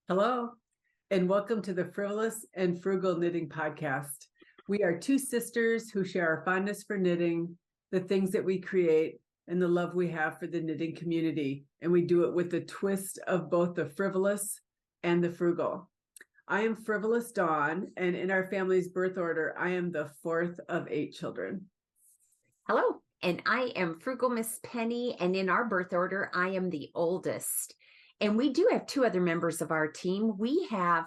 Hello, and welcome to the Frivolous and Frugal Knitting Podcast. We are two sisters who share our fondness for knitting, the things that we create, and the love we have for the knitting community. And we do it with the twist of both the frivolous and the frugal. I am Frivolous Dawn, and in our family's birth order, I am the fourth of 8 children. Hello, and I am Frugal Miss Penny, and in our birth order, I am the oldest. And we do have 2 other members of our team. We have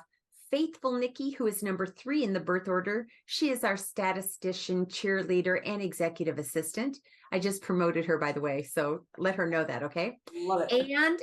Faithful Nikki, who is number 3 in the birth order. She is our statistician, cheerleader, and executive assistant. I just promoted her, by the way, so let her know that, okay? Love it.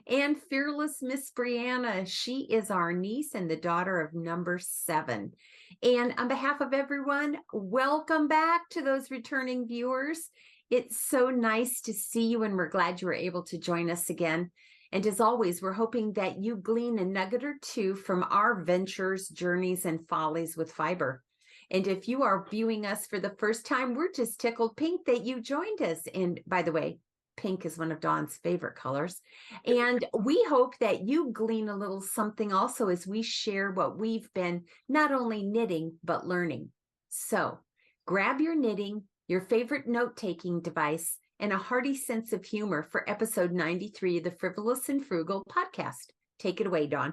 And Fearless Miss Brianna, she is our niece and the daughter of number 7. And on behalf of everyone, welcome back to those returning viewers. It's so nice to see you, and we're glad you were able to join us again. And as always, we're hoping that you glean a nugget or 2 from our ventures, journeys, and follies with fiber. And if you are viewing us for the first time, we're just tickled pink that you joined us. And by the way, pink is one of Dawn's favorite colors. And we hope that you glean a little something also as we share what we've been not only knitting, but learning. So grab your knitting, your favorite note-taking device, and a hearty sense of humor for episode 93 of the Frivolous and Frugal podcast. Take it away, Dawn.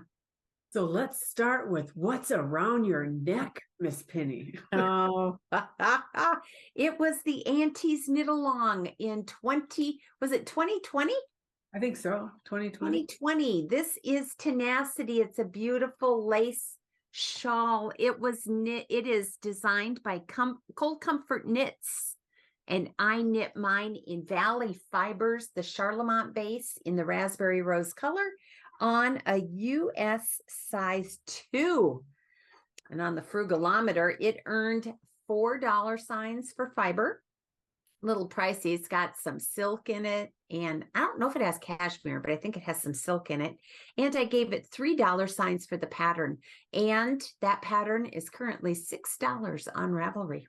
So let's start with what's around your neck, Miss Penny. Oh, it was the Aunties Knit Along in 2020? I think so, 2020. 2020. This is Tenacity. It's a beautiful lace shawl. It is designed by Cold Comfort Knits, and I knit mine in Valley Fibers, the Charlemont base in the raspberry rose color on a US size 2. And on the frugalometer, it earned $4 signs for fiber. Little pricey. It's got some silk in it, and I don't know if it has cashmere, but I think it has some silk in it. And I gave it $3 signs for the pattern, and that pattern is currently $6 on Ravelry.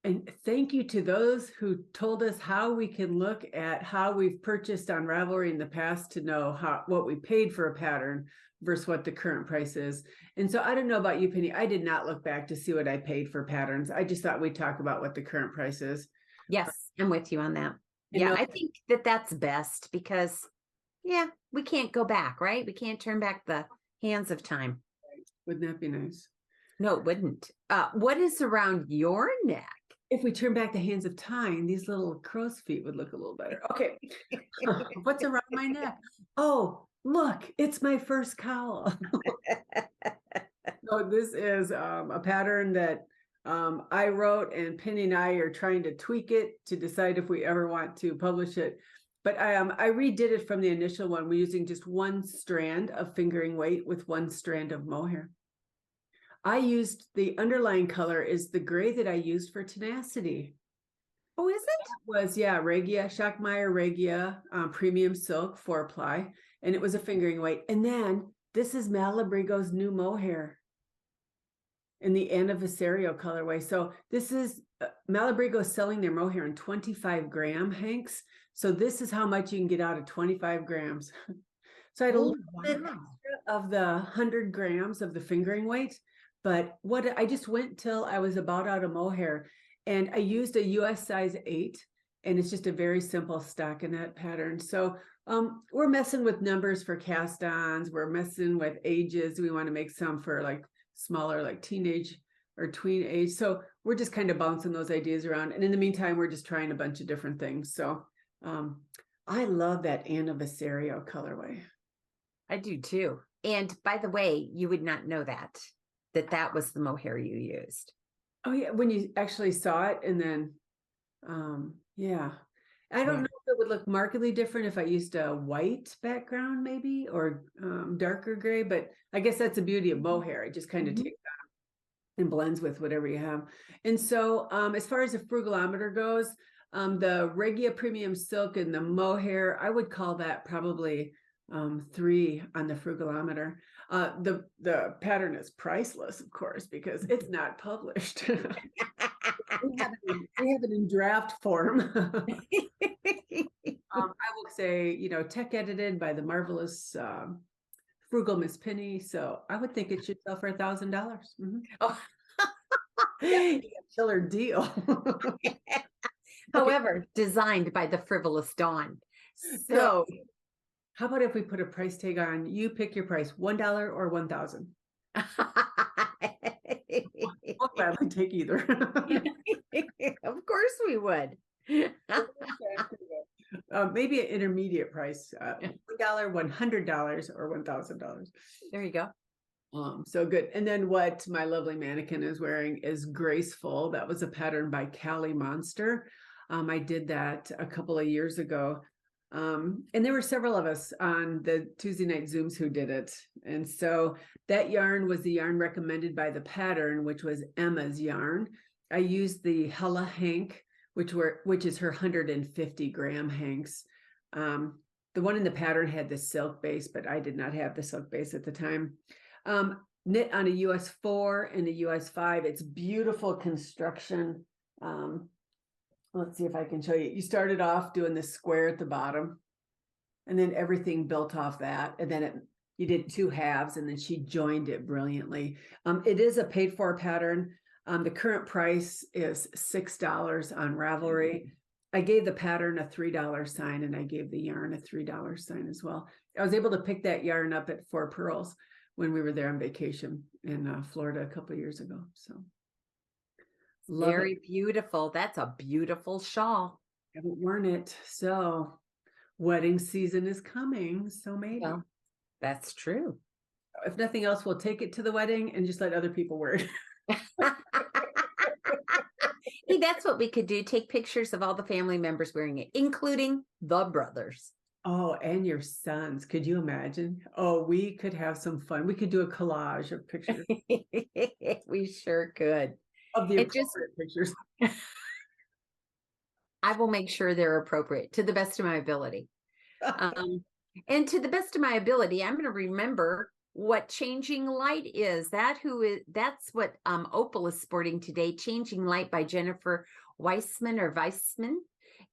And thank you to those who told us how we can look at how we've purchased on Ravelry in the past to know what we paid for a pattern versus what the current price is. And so I don't know about you, Penny. I did not look back to see what I paid for patterns. I just thought we'd talk about what the current price is. Yes, I'm with you on that. I think that's best because, we can't go back, right? We can't turn back the hands of time. Wouldn't that be nice? No, it wouldn't. What is around your neck? If we turn back the hands of time, these little crow's feet would look a little better. Okay. What's around my neck? Oh, look, it's my first cowl. So this is a pattern that I wrote, and Penny and I are trying to tweak it to decide if we ever want to publish it. But I redid it from the initial one. We're using just 1 strand of fingering weight with 1 strand of mohair. I used the underlying color is the gray that I used for Tenacity. Oh, is it? That was, Schachenmayr Regia Premium Silk 4-ply, and it was a fingering weight. And then this is Malabrigo's new mohair in the Anniversario colorway. So this is Malabrigo selling their mohair in 25-gram hanks. So this is how much you can get out of 25 grams. So I had a little bit extra of the 100 grams of the fingering weight. But I just went till I was about out of mohair, and I used a US size 8, and it's just a very simple stockinette pattern. So we're messing with numbers for cast-ons. We're messing with ages. We want to make some for like smaller, like teenage or tween age. So we're just kind of bouncing those ideas around. And in the meantime, we're just trying a bunch of different things. So I love that Anniversario colorway. I do too. And by the way, you would not know that was the mohair you used. Oh yeah, when you actually saw it, and then I don't know if it would look markedly different if I used a white background maybe, or darker gray, but I guess that's the beauty of mohair. It just kind of takes on and blends with whatever you have. And so as far as the frugalometer goes, the Regia Premium Silk and the mohair, I would call that probably 3 on the frugalometer. The pattern is priceless, of course, because it's not published. We have it in draft form. I will say, tech edited by the marvelous Frugal Miss Penny. So I would think it should sell for $1,000. Mm-hmm. Oh. Yeah, killer deal. However, designed by the Frivolous Dawn. So how about if we put a price tag on, you pick your price, $1 or 1,000? I'll gladly take either. Of course we would. Maybe an intermediate price, $1, $100, or $1,000. There you go. So good. And then what my lovely mannequin is wearing is Graceful. That was a pattern by Callie Monster. I did that a couple of years ago. And there were several of us on the Tuesday night Zooms who did it. And so that yarn was the yarn recommended by the pattern, which was Emma's yarn. I used the Hella Hank, which is her 150 gram hanks. The one in the pattern had the silk base, but I did not have the silk base at the time. Knit on a US 4 and a US 5. It's beautiful construction. Let's see if I can show you. You started off doing the square at the bottom, and then everything built off that. And then you did 2 halves, and then she joined it brilliantly. It is a paid for pattern. The current price is $6 on Ravelry. I gave the pattern a $3 sign, and I gave the yarn a $3 sign as well. I was able to pick that yarn up at 4 Pearls when we were there on vacation in Florida a couple of years ago. So very beautiful. That's a beautiful shawl. I haven't worn it. So wedding season is coming. So maybe. Well, that's true. If nothing else, we'll take it to the wedding and just let other people wear it. Hey, that's what we could do. Take pictures of all the family members wearing it, including the brothers. Oh, and your sons. Could you imagine? Oh, we could have some fun. We could do a collage of pictures. We sure could. Of the appropriate pictures. I will make sure they're appropriate to the best of my ability. And to the best of my ability, I'm going to remember what Changing Light is. That's what Opal is sporting today. Changing Light by Jennifer Weissman or Weissman.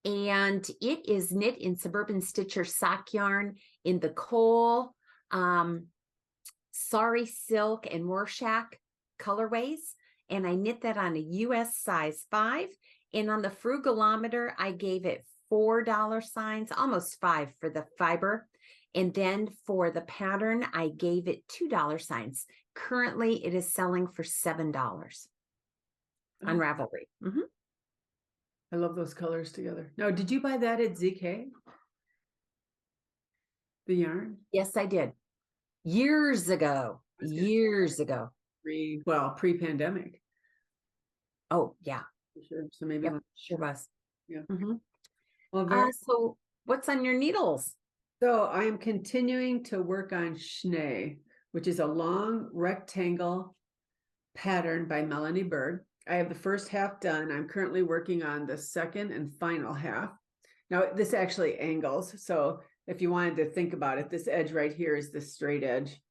And it is knit in Suburban Stitcher sock yarn in the Coal, Sari Silk, and Rorschach colorways. And I knit that on a US size 5. And on the Frugalometer, I gave it $4 signs, almost 5 for the fiber. And then for the pattern, I gave it $2 signs. Currently, it is selling for $7 on Ravelry. Mm-hmm. I love those colors together. Now, did you buy that at ZK? The yarn? Yes, I did. Years ago. Pre-pandemic. Oh, yeah. Sure. So maybe sure was. Yeah. Mm-hmm. Well, so what's on your needles? So I am continuing to work on Schnee, which is a long rectangle pattern by Melanie Berg. I have the first half done. I'm currently working on the second and final half. Now this actually angles. So if you wanted to think about it, this edge right here is the straight edge.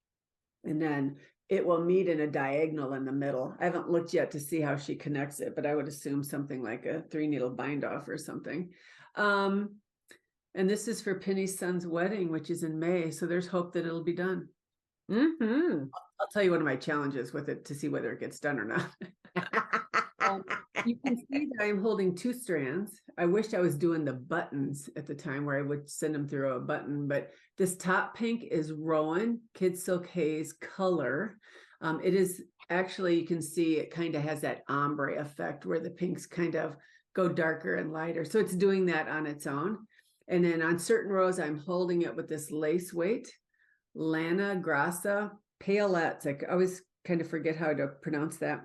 And then it will meet in a diagonal in the middle. I haven't looked yet to see how she connects it, but I would assume something like a 3-needle bind off or something. And this is for Penny's son's wedding, which is in May. So there's hope that it'll be done. Mm-hmm. I'll tell you one of my challenges with it to see whether it gets done or not. You can see that I'm holding 2 strands. I wish I was doing the buttons at the time where I would send them through a button, but this top pink is Rowan Kidsilk Haze color. It is actually, you can see it kind of has that ombre effect where the pinks kind of go darker and lighter. So it's doing that on its own. And then on certain rows, I'm holding it with this lace weight, Lana Grassa Pailettes. I always kind of forget how to pronounce that.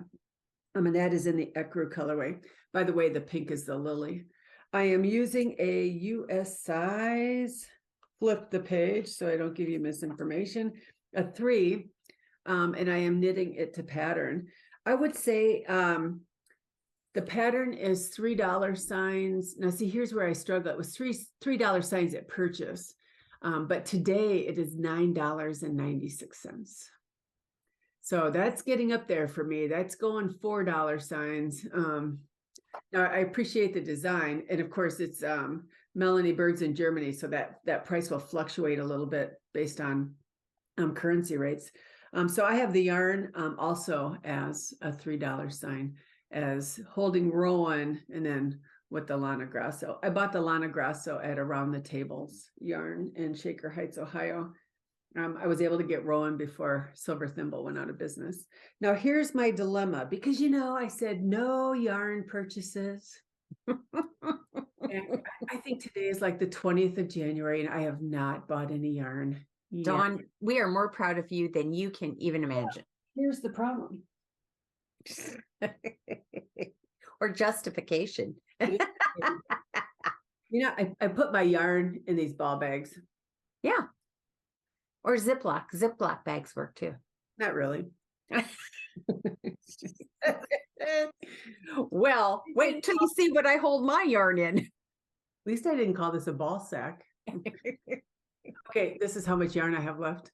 And that is in the Ecru colorway. By the way, the pink is the lily. I am using a US size, flip the page so I don't give you misinformation, a 3, and I am knitting it to pattern. I would say the pattern is $3 signs. Now see, here's where I struggle. It was $3 signs at purchase, but today it is $9.96. So that's getting up there for me. That's going $4 signs. Now I appreciate the design. And of course it's Melanie Berg's in Germany, so that price will fluctuate a little bit based on currency rates. So I have the yarn also as a $3 sign, as holding Rowan, and then with the Lana Grasso. I bought the Lana Grasso at Around the Tables yarn in Shaker Heights, Ohio. I was able to get Rowan before Silver Thimble went out of business. Now here's my dilemma, because I said no yarn purchases. And I think today is like the 20th of January and I have not bought any yarn yet. Dawn, we are more proud of you than you can even imagine. Here's the problem. Or justification. I put my yarn in these ball bags. Yeah. Or Ziploc bags work too. Not really. Well, wait until you see what I hold my yarn in. At least I didn't call this a ball sack. Okay, this is how much yarn I have left.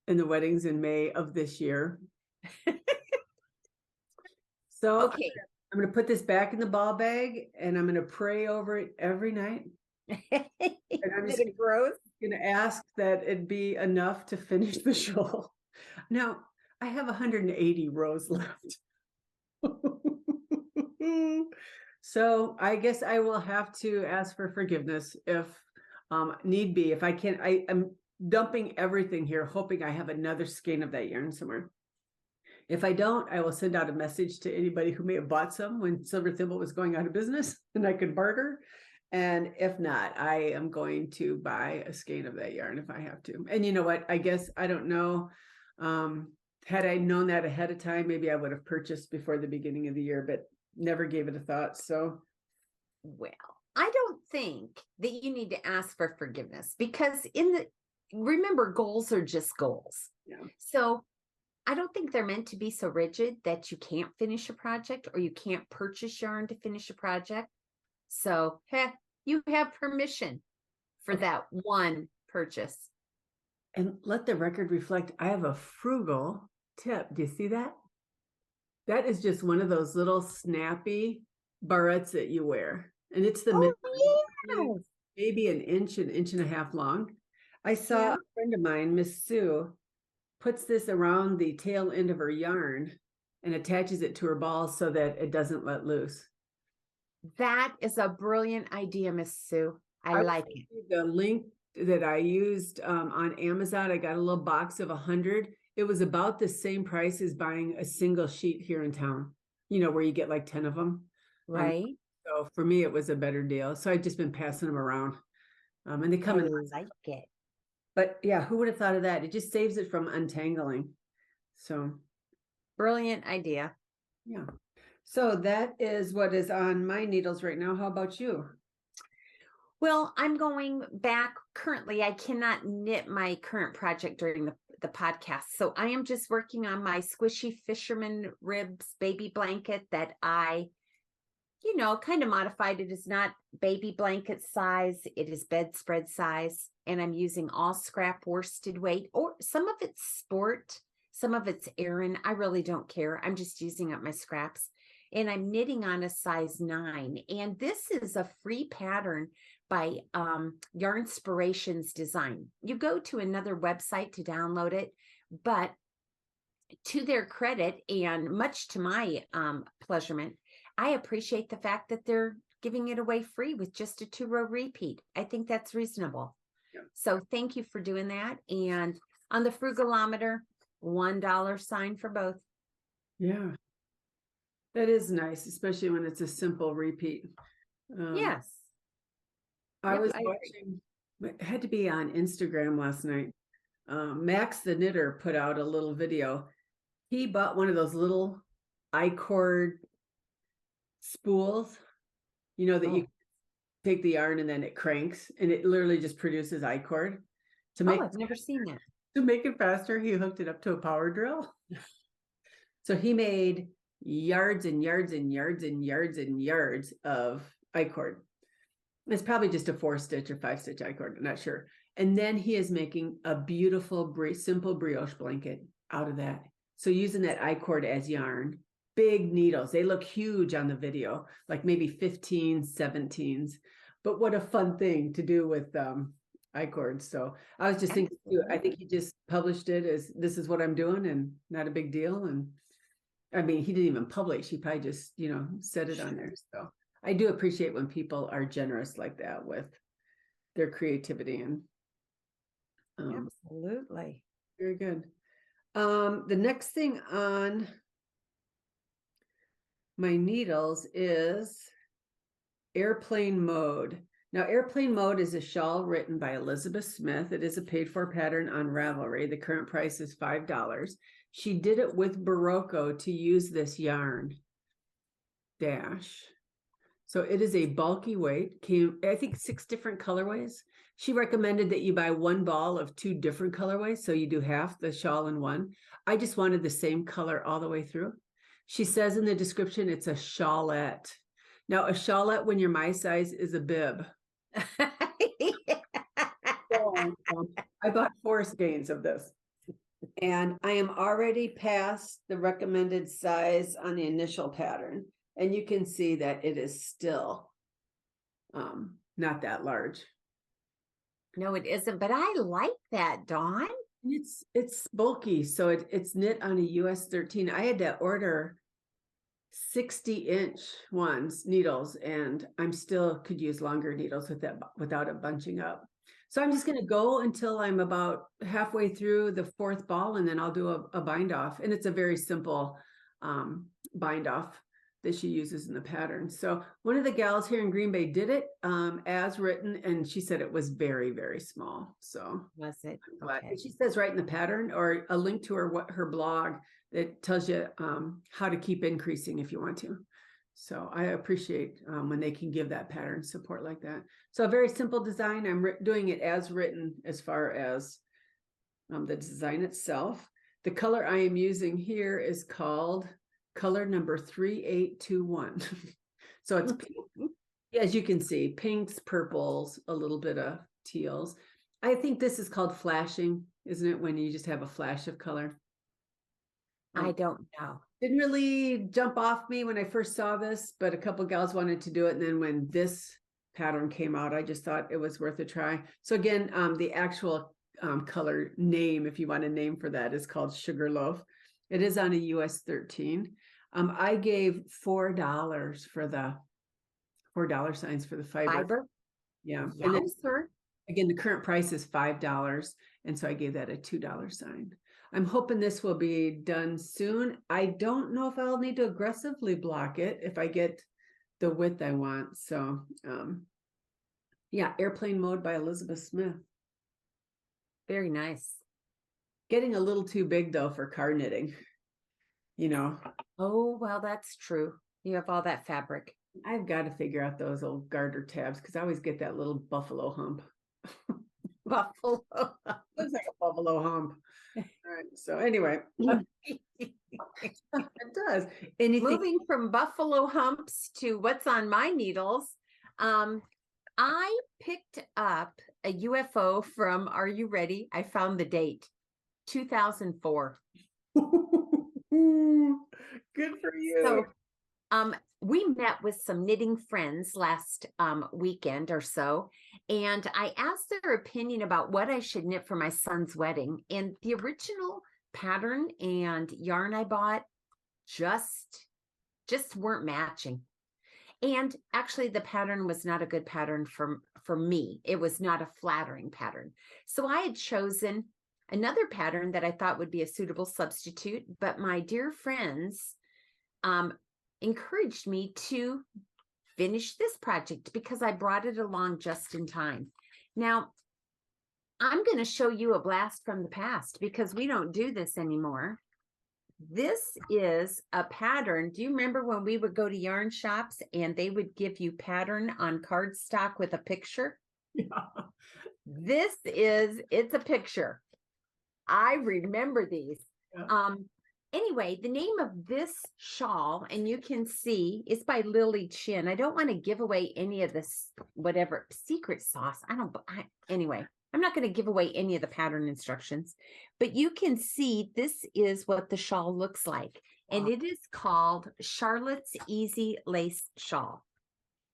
In the weddings in May of this year. So okay, I'm going to put this back in the ball bag and I'm going to pray over it every night. And I'm just going to ask that it be enough to finish the shawl. Now, I have 180 rows left. So I guess I will have to ask for forgiveness if need be. If I can't, I'm dumping everything here, hoping I have another skein of that yarn somewhere. If I don't, I will send out a message to anybody who may have bought some when Silver Thimble was going out of business and I could barter. And if not, I am going to buy a skein of that yarn if I have to. And you know what? I guess, I don't know. Had I known that ahead of time, maybe I would have purchased before the beginning of the year, but never gave it a thought. So, well, I don't think that you need to ask for forgiveness, because remember, goals are just goals. Yeah. So I don't think they're meant to be so rigid that you can't finish a project or you can't purchase yarn to finish a project. So, you have permission for that one purchase. And let the record reflect, I have a frugal tip. Do you see that? That is just one of those little snappy barrettes that you wear. And it's the maybe an inch and a half long. I saw a friend of mine, Miss Sue, puts this around the tail end of her yarn and attaches it to her balls so that it doesn't let loose. That is a brilliant idea, Miss Sue. I like it. The link that I used on Amazon, I got a little box of 100. It was about the same price as buying a single sheet here in town, where you get like 10 of them. Right. So for me, it was a better deal. So I've just been passing them around. And they come in. I like it. But yeah, who would have thought of that? It just saves it from untangling. So brilliant idea. Yeah. So that is what is on my needles right now. How about you? Well, I'm going back. Currently, I cannot knit my current project during the podcast. So I am just working on my squishy Fisherman ribs baby blanket that I, kind of modified. It is not baby blanket size. It is bedspread size. And I'm using all scrap worsted weight, or some of it's sport, some of it's Aran. I really don't care. I'm just using up my scraps. And I'm knitting on a size 9. And this is a free pattern by Yarnspirations Design. You go to another website to download it, but to their credit, and much to my pleasurement, I appreciate the fact that they're giving it away free with just a 2-row repeat. I think that's reasonable. Yeah. So thank you for doing that. And on the frugalometer, $1 sign for both. Yeah. That is nice, especially when it's a simple repeat. Yes. I was watching, it had to be on Instagram last night. Max the knitter put out a little video. He bought one of those little I-cord spools, that you take the yarn and then it cranks and it literally just produces I-cord. I've never seen that. To make it faster, he hooked it up to a power drill. So he made yards and yards and yards and yards and yards of I-cord. It's probably just a 4-stitch or 5-stitch I-cord, I'm not sure. And then he is making a beautiful, simple brioche blanket out of that. So using that I-cord as yarn big needles. They look huge on the video, like maybe 15s, 17s. But what a fun thing to do with I-cords. So I was just thinking, I think he just published it as this is what I'm doing and not a big deal. And I mean, he didn't even publish. He probably just, said it on there. So I do appreciate when people are generous like that with their creativity and absolutely. Very good. The next thing on my needles is Airplane Mode. Now, Airplane Mode is a shawl written by Elizabeth Smith. It is a paid-for pattern on Ravelry. The current price is $5. She did it with Barocco to use this yarn dash. So it is a bulky weight. Came, I think, 6 different colorways. She recommended that you buy one ball of 2 different colorways, so you do half the shawl in one. I just wanted the same color all the way through. She says in the description it's a shawlette. Now, a shawlette, when you're my size, is a bib. I bought 4 skeins of this. And I am already past the recommended size on the initial pattern. And you can see that it is still not that large. No, it isn't, but I like that, Dawn. It's bulky, so it's knit on a US 13. I had to order 60-inch needles, and I'm still could use longer needles with that without it bunching up. So I'm just going to go until I'm about halfway through the 4th ball, and then I'll do a bind off. And it's a very simple bind off that she uses in the pattern. So one of the gals here in Green Bay did it as written, and she said it was very, very small. So was it? Okay. She says right in the pattern, or a link to her blog that tells you how to keep increasing if you want to. So I appreciate when they can give that pattern support like that. So a very simple design. I'm doing it as written as far as the design itself. The color I am using here is called color number 3821. So it's pink. As you can see, pinks, purples, a little bit of teals. I think this is called flashing, isn't it? When you just have a flash of color. I don't know. Didn't really jump off me when I first saw this, but a couple gals wanted to do it. And then when this pattern came out, I just thought it was worth a try. So again, the actual color name, if you want a name for that, is called Sugarloaf. It is on a US 13. I gave $4 for the $4 signs for the fiber. Yeah. Yes, And then, sir. again, the current price is $5. And so I gave that a $2 sign. I'm hoping this will be done soon. I don't know if I'll need to aggressively block it if I get the width I want. So, yeah, Airplane Mode by Elizabeth Smith. Very nice. Getting a little too big, though, for car knitting, Oh, well, that's true. You have all that fabric. I've got to figure out those old garter tabs because I always get that little buffalo hump. Buffalo. Looks like a buffalo hump. All right. So anyway, it does. Moving from buffalo humps to what's on my needles. I picked up a UFO from, are you ready? I found the date, 2004. Good for you. So, we met with some knitting friends last weekend or so, and I asked their opinion about what I should knit for my son's wedding. And the original pattern and yarn I bought just weren't matching. And actually, the pattern was not a good pattern for me. It was not a flattering pattern. So I had chosen another pattern that I thought would be a suitable substitute, but my dear friends encouraged me to finish this project because I brought it along just in time. Now, I'm going to show you a blast from the past because we don't do this anymore. This is a pattern. Do you remember when we would go to yarn shops and they would give you pattern on cardstock with a picture? Yeah. It's a picture. I remember these. Yeah. Anyway, the name of this shawl, and you can see, is by Lily Chin. I don't want to give away any of this, whatever, secret sauce. Anyway, I'm not going to give away any of the pattern instructions, but you can see this is what the shawl looks like. and it is called Charlotte's Easy Lace Shawl.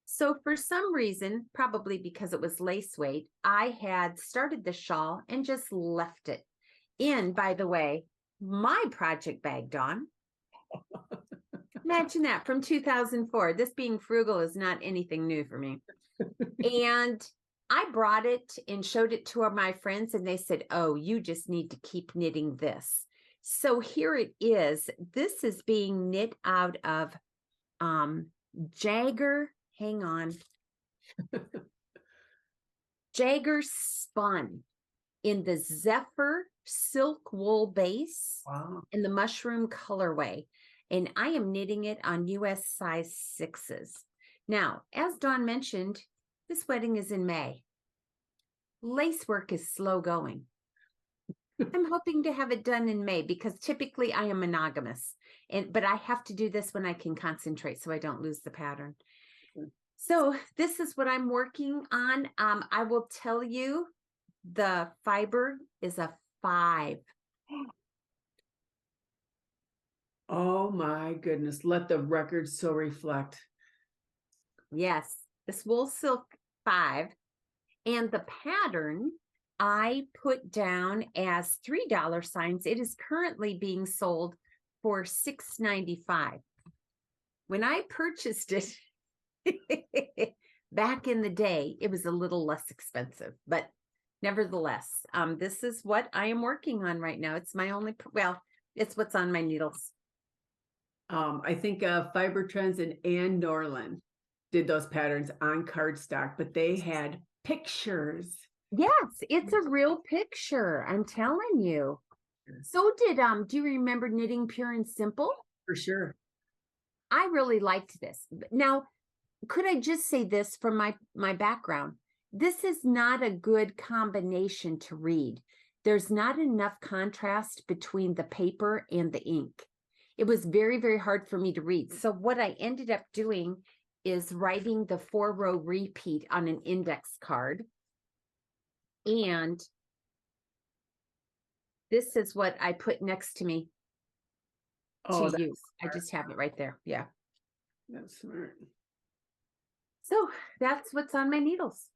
So for some reason, probably because it was lace weight, I had started the shawl and just left it in, by the way, my project bag, Dawn. Imagine that, from 2004. This being frugal is not anything new for me. And I brought it and showed it to my friends, and they said, oh, you just need to keep knitting this. So here it is. This is being knit out of Jagger. Hang on. Jagger spun in the Zephyr silk wool base in the mushroom colorway. And I am knitting it on US size 6s. Now, as Dawn mentioned, this wedding is in May. Lace work is slow going. I'm hoping to have it done in May because typically I am monogamous. But I have to do this when I can concentrate so I don't lose the pattern. So this is what I'm working on. I will tell you, the fiber is a 5. Oh my goodness. Let the record so reflect. Yes, this wool silk 5. And the pattern I put down as $3 signs. It is currently being sold for $6.95. When I purchased it back in the day, it was a little less expensive, but nevertheless, this is what I am working on right now. It's my only, it's what's on my needles. I think Fiber Trends and Ann Norland did those patterns on cardstock, but they had pictures. Yes, it's a real picture. I'm telling you. So did, do you remember Knitting Pure and Simple? For sure. I really liked this. Now, could I just say this from my background? This is not a good combination to read. There's not enough contrast between the paper and the ink. It was very, very hard for me to read. So what I ended up doing is writing the 4-row repeat on an index card. And this is what I put next to me to use. I just have it right there. Yeah. That's smart. So that's what's on my needles.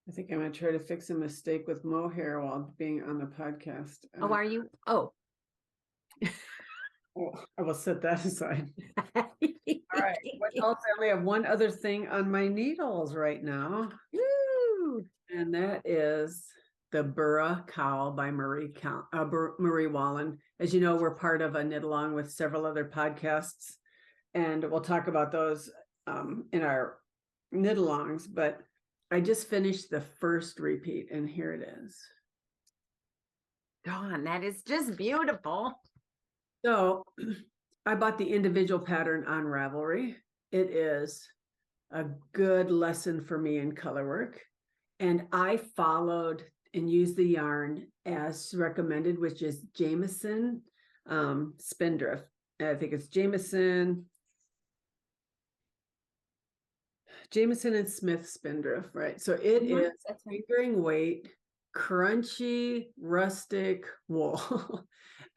I think I'm going to try to fix a mistake with mohair while being on the podcast. Oh, are you? Oh. I will set that aside. All right. What else? I only have one other thing on my needles right now. Woo! And that is the First Cowl by Marie Wallen. As you know, we're part of a knit along with several other podcasts, and we'll talk about those in our knit alongs. But I just finished the first repeat, and here it is. Dawn, that is just beautiful. So I bought the individual pattern on Ravelry. It is a good lesson for me in color work. And I followed and used the yarn as recommended, which is Jameson Spindrift. I think it's Jameson and Smith Spindrift, right? So it is fingering weight, crunchy, rustic wool.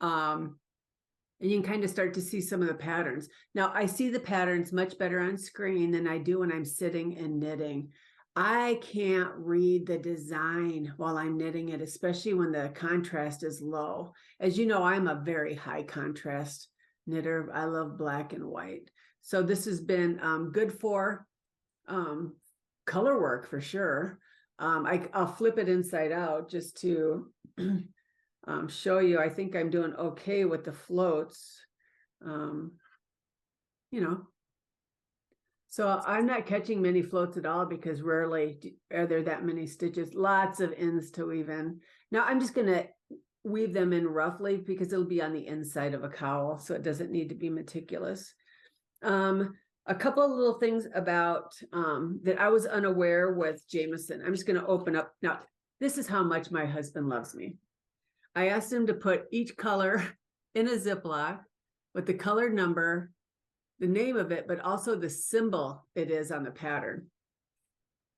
And you can kind of start to see some of the patterns. Now, I see the patterns much better on screen than I do when I'm sitting and knitting. I can't read the design while I'm knitting it, especially when the contrast is low. As you know, I'm a very high contrast knitter. I love black and white. So this has been good for color work for sure. I'll flip it inside out just to show you. I think I'm doing okay with the floats, so I'm not catching many floats at all because rarely are there that many stitches. Lots of ends to weave in. Now I'm just going to weave them in roughly because it'll be on the inside of a cowl, so it doesn't need to be meticulous. A couple of little things about that I was unaware with Jameson. I'm just going to open up. Now, this is how much my husband loves me. I asked him to put each color in a Ziploc with the color number, the name of it, but also the symbol it is on the pattern.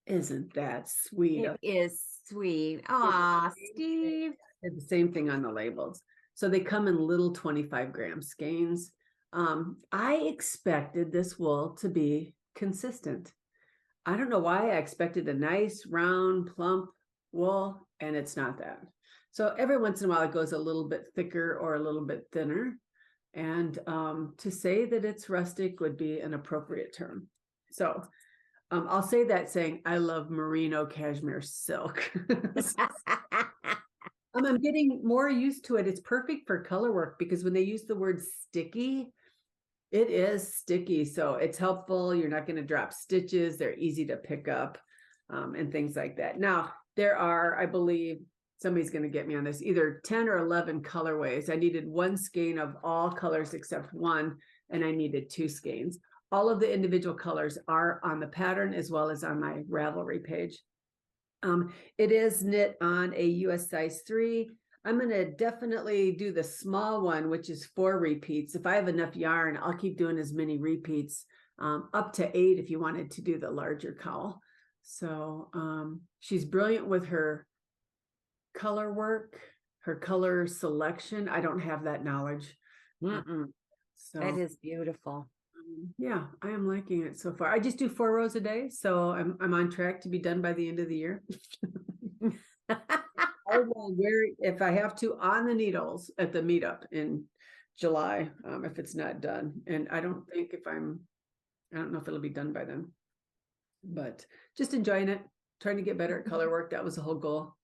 Isn't that sweet? It is sweet. Aw, Steve. It's the same thing on the labels. So they come in little 25-gram skeins. I expected this wool to be consistent. I don't know why I expected a nice, round, plump wool, and it's not that. So every once in a while it goes a little bit thicker or a little bit thinner. And to say that it's rustic would be an appropriate term. So I'll say that saying, I love merino cashmere silk. I'm getting more used to it. It's perfect for color work because when they use the word sticky, it is sticky. So it's helpful. You're not going to drop stitches. They're easy to pick up and things like that. Now, there are, I believe, somebody's going to get me on this, either 10 or 11 colorways. I needed one skein of all colors except one, and I needed 2 skeins. All of the individual colors are on the pattern as well as on my Ravelry page. It is knit on a US size 3. I'm going to definitely do the small one, which is 4 repeats. If I have enough yarn, I'll keep doing as many repeats, up to 8 if you wanted to do the larger cowl. So she's brilliant with her color work, her color selection. I don't have that knowledge. So that is beautiful. Yeah, I am liking it so far. I just do 4 rows a day, so I'm on track to be done by the end of the year. I will wear it if I have to on the needles at the meetup in July, if it's not done. And I don't know if it'll be done by then, but just enjoying it, trying to get better at color work. That was the whole goal.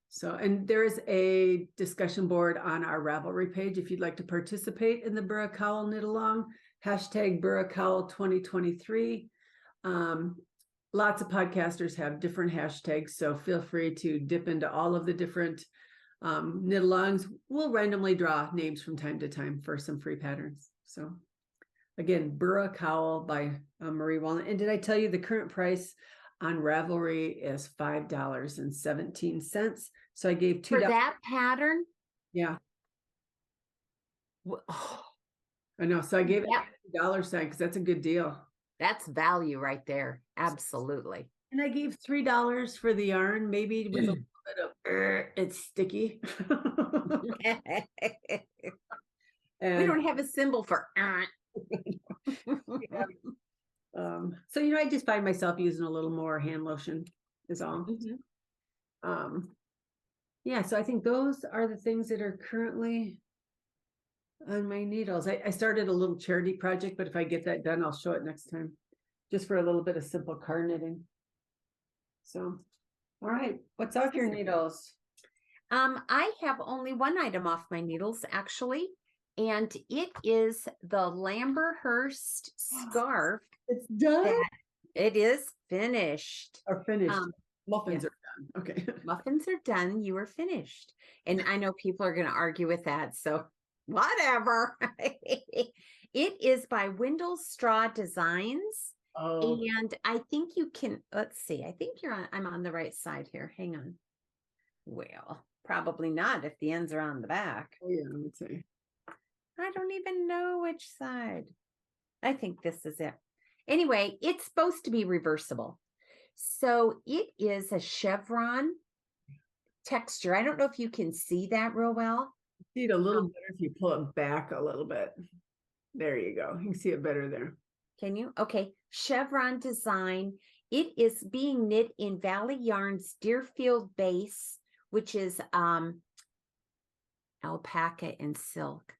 So, and there is a discussion board on our Ravelry page if you'd like to participate in the Burra Cowl knit along, hashtag Burra Cowl 2023. Lots of podcasters have different hashtags, so feel free to dip into all of the different knit alongs. We'll randomly draw names from time to time for some free patterns. So again, Burra Cowl by Marie Walnut. And did I tell you the current price on Ravelry is $5.17. So I gave $2 for that pattern. Yeah. Oh, I know. So I gave it a $2 sign because that's a good deal. That's value right there. Absolutely. And I gave $3 for the yarn, maybe with a little bit of it's sticky. We don't have a symbol for so I just find myself using a little more hand lotion is all. Yeah, so I think those are the things that are currently on my needles. I started a little charity project, but if I get that done, I'll show it next time, just for a little bit of simple card knitting. So, all right, what's off your needles? I have only one item off my needles, actually, and it is the Lamberhurst scarf. It's done? It is finished. Or finished. Muffins are done. Okay. Muffins are done. You are finished. And I know people are going to argue with that, so whatever. It is by Windle Straw Designs. Oh. And I think you can, let's see, I think I'm on the right side here. Hang on. Well, probably not if the ends are on the back. Oh, yeah, I would say. I don't even know which side. I think this is it. Anyway, it's supposed to be reversible. So it is a chevron texture. I don't know if you can see that real well. See it a little better if you pull it back a little bit. There you go. You can see it better there. Can you? Okay. Chevron design. It is being knit in Valley Yarns Deerfield base, which is alpaca and silk.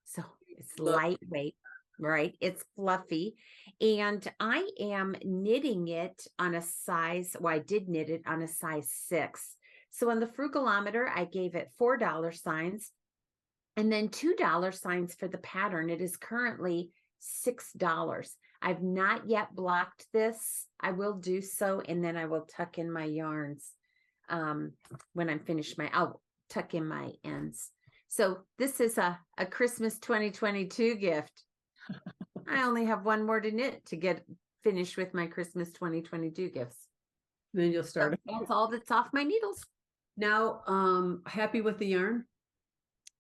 So it's lightweight, right? It's fluffy. And I am knitting it on a size, well, I did knit it on a size 6. So on the Frugalometer, I gave it $4 signs and then $2 signs for the pattern. It is currently $6. I've not yet blocked this. I will do so, and then I will tuck in my yarns when I'm finished. I'll tuck in my ends. So this is a Christmas 2022 gift. I only have one more to knit to get finished with my Christmas 2022 gifts. Then you'll start. So that's all that's off my needles. Now, happy with the yarn?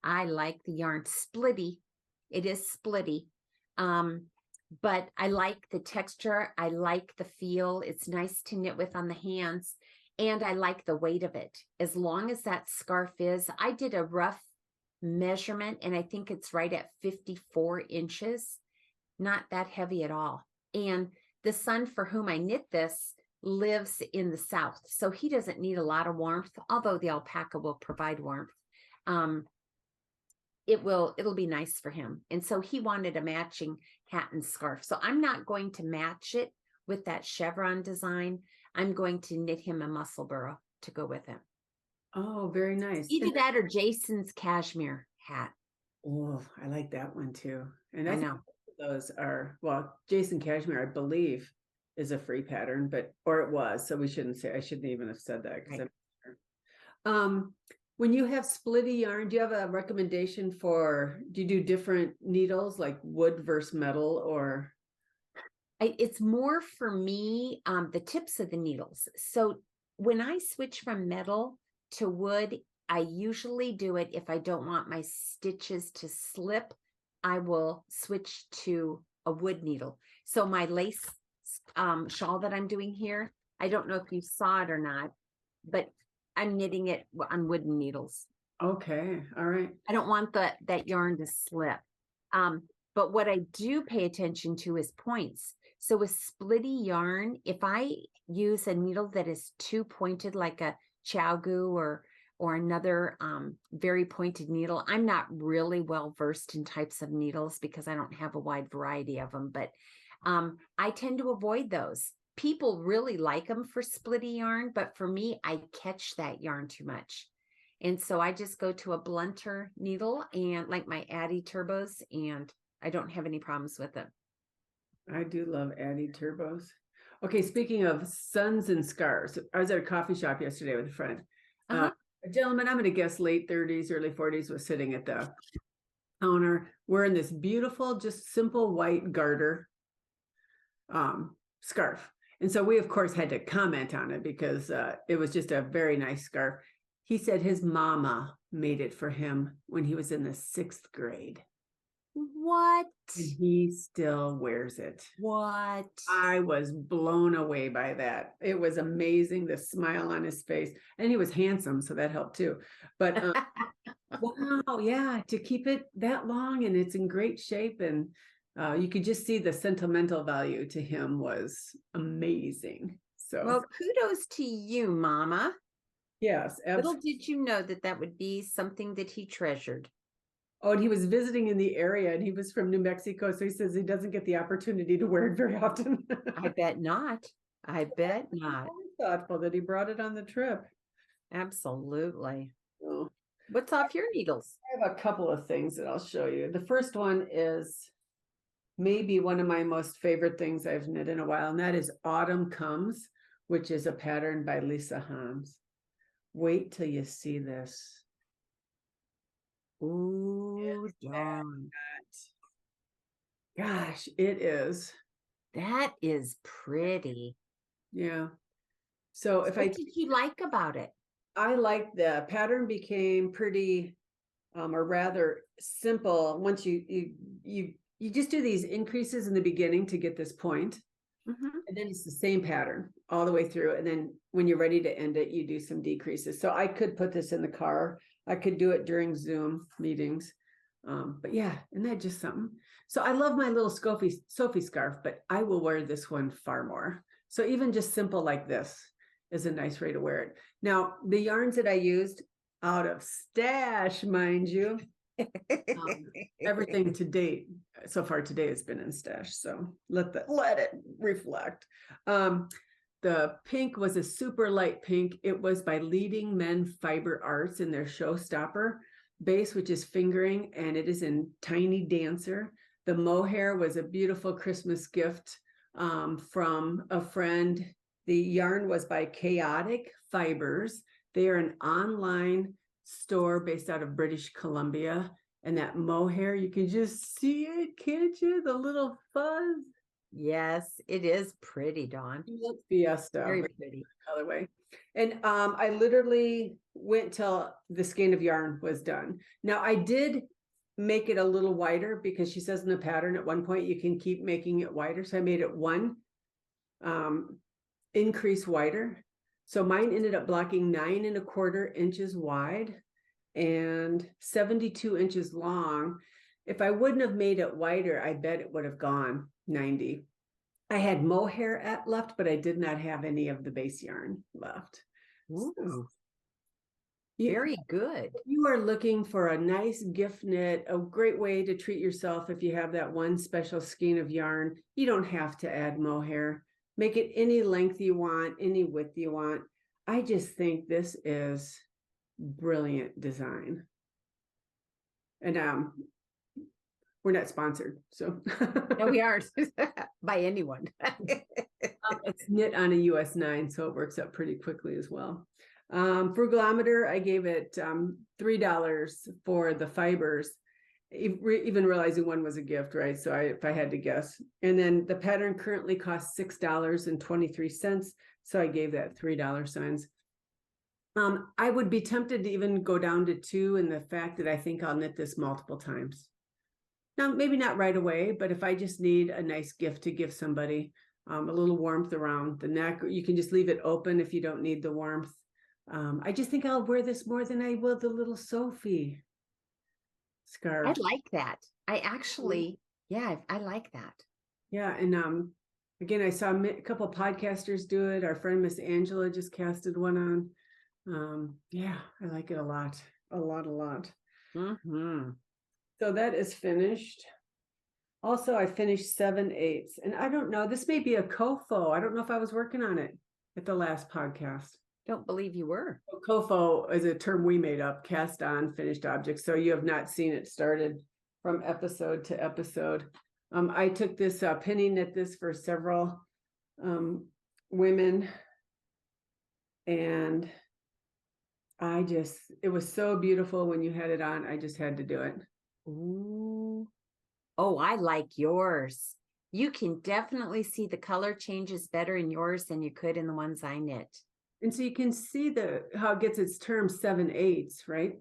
I like the yarn. Splitty. It is splitty. But I like the texture. I like the feel. It's nice to knit with on the hands. And I like the weight of it. As long as that scarf is, I did a rough measurement, and I think it's right at 54 inches. Not that heavy at all. And the son for whom I knit this lives in the south, so he doesn't need a lot of warmth, although the alpaca will provide warmth. It'll be nice for him. And so he wanted a matching hat and scarf. So I'm not going to match it with that chevron design. I'm going to knit him a muscle burrow to go with him. Oh, very nice. Either that or Jason's cashmere hat. Oh, I like that one too. And I know those are, well, Jason Cashmere, I believe, is a free pattern, or it was. So I shouldn't even have said that. Right. When you have splitty yarn, do you have a recommendation do you do different needles like wood versus metal, or? It's more for me, the tips of the needles. So when I switch from metal to wood, I usually do it if I don't want my stitches to slip. I will switch to a wood needle. So my lace shawl that I'm doing here, I don't know if you saw it or not, but I'm knitting it on wooden needles. Okay. All right. I don't want that yarn to slip. But what I do pay attention to is points. So with splitty yarn, if I use a needle that is too pointed, like a Chow-Gu or another very pointed needle, I'm not really well versed in types of needles because I don't have a wide variety of them, but I tend to avoid those. People really like them for splitty yarn, but for me, I catch that yarn too much. And so I just go to a blunter needle and like my Addi Turbos, and I don't have any problems with it. I do love Addi Turbos. Okay, speaking of suns and scarves, I was at a coffee shop yesterday with a friend. A gentleman, I'm going to guess late 30s, early 40s, was sitting at the counter wearing this beautiful, just simple white garter scarf. And so we, of course, had to comment on it because it was just a very nice scarf. He said his mama made it for him when he was in the 6th grade. What? And he still wears it. What? I was blown away by that. It was amazing, the smile on his face. And he was handsome, so that helped too. But wow, yeah, to keep it that long and it's in great shape, and you could just see the sentimental value to him was amazing. So, well, kudos to you, Mama. Yes, absolutely. Little did you know that would be something that he treasured. Oh, and he was visiting in the area, and he was from New Mexico, so he says he doesn't get the opportunity to wear it very often. I bet not. I bet not. Thoughtful that he brought it on the trip. Absolutely. Oh. What's off your needles? I have a couple of things that I'll show you. The first one is maybe one of my most favorite things I've knit in a while, and that is Autumn Comes, which is a pattern by Lisa Hams. Wait till you see this. Ooh, darn. Gosh, it is. That is pretty. Yeah. So what did you like about it? I like the pattern became pretty, or rather simple. Once you just do these increases in the beginning to get this point. Mm-hmm. And then it's the same pattern all the way through. And then when you're ready to end it, you do some decreases. So I could put this in the car. I could do it during Zoom meetings. But yeah, isn't that just something? So I love my little Sophie scarf, but I will wear this one far more. So even just simple like this is a nice way to wear it. Now, the yarns that I used out of stash, mind you, everything to date so far today has been in stash, so let it reflect. The pink was a super light pink. It was by Leading Men Fiber Arts in their Showstopper base, which is fingering, and it is in Tiny Dancer. The mohair was a beautiful Christmas gift from a friend. The yarn was by Chaotic Fibers. They are an online store based out of British Columbia. And that mohair, you can just see it, can't you? The little fuzz. Yes, it is pretty, Dawn. Fiesta. Very pretty. Colorway. And I literally went till the skein of yarn was done. Now, I did make it a little wider because she says in the pattern at one point you can keep making it wider. So I made it one increase wider. So mine ended up blocking 9 1/4 inches wide. and 72 inches long. If I wouldn't have made it wider, I bet it would have gone 90. I had mohair left, but I did not have any of the base yarn left. Ooh, very good. If you are looking for a nice gift knit, a great way to treat yourself if you have that one special skein of yarn, you don't have to add mohair. Make it any length you want, any width you want. I just think this is brilliant design. And we're not sponsored, so. No, we aren't by anyone. It's knit on a US 9, so it works up pretty quickly as well. Frugalometer, I gave it $3 for the fibers, even realizing one was a gift, right? So if I had to guess. And then the pattern currently costs $6.23, so I gave that $3 signs. I would be tempted to even go down to 2 in the fact that I think I'll knit this multiple times. Now, maybe not right away, but if I just need a nice gift to give somebody, a little warmth around the neck, you can just leave it open if you don't need the warmth. I just think I'll wear this more than I will the little Sophie scarf. I like that. I actually, yeah, I like that. Yeah, and again, I saw a couple of podcasters do it. Our friend Miss Angela just casted one on. Yeah, I like it a lot. Mm-hmm. So that is finished. Also, I finished 7/8, and I don't know, this may be a COFO. I don't know if I was working on it at the last podcast. Don't believe you were. COFO is a term we made up, cast on finished objects. So you have not seen it started from episode to episode. I took this penny knit this for several women, and it was so beautiful when you had it on. I just had to do it. Ooh. Oh, I like yours. You can definitely see the color changes better in yours than you could in the ones I knit. And so you can see how it gets its term 7/8, right?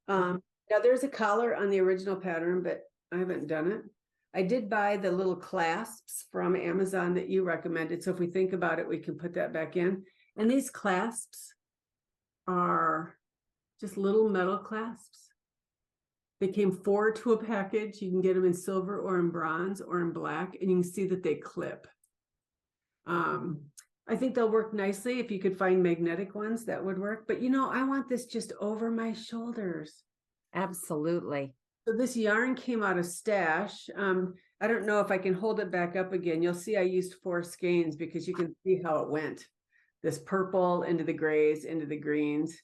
Now there's a collar on the original pattern, but I haven't done it. I did buy the little clasps from Amazon that you recommended. So if we think about it, we can put that back in. And these clasps are just little metal clasps. They came 4 to a package. You can get them in silver or in bronze or in black, and you can see that they clip. I think they'll work nicely. If you could find magnetic ones, that would work. But I want this just over my shoulders. Absolutely. So this yarn came out of stash. I don't know if I can hold it back up again. You'll see I used 4 skeins because you can see how it went. This purple into the grays, into the greens,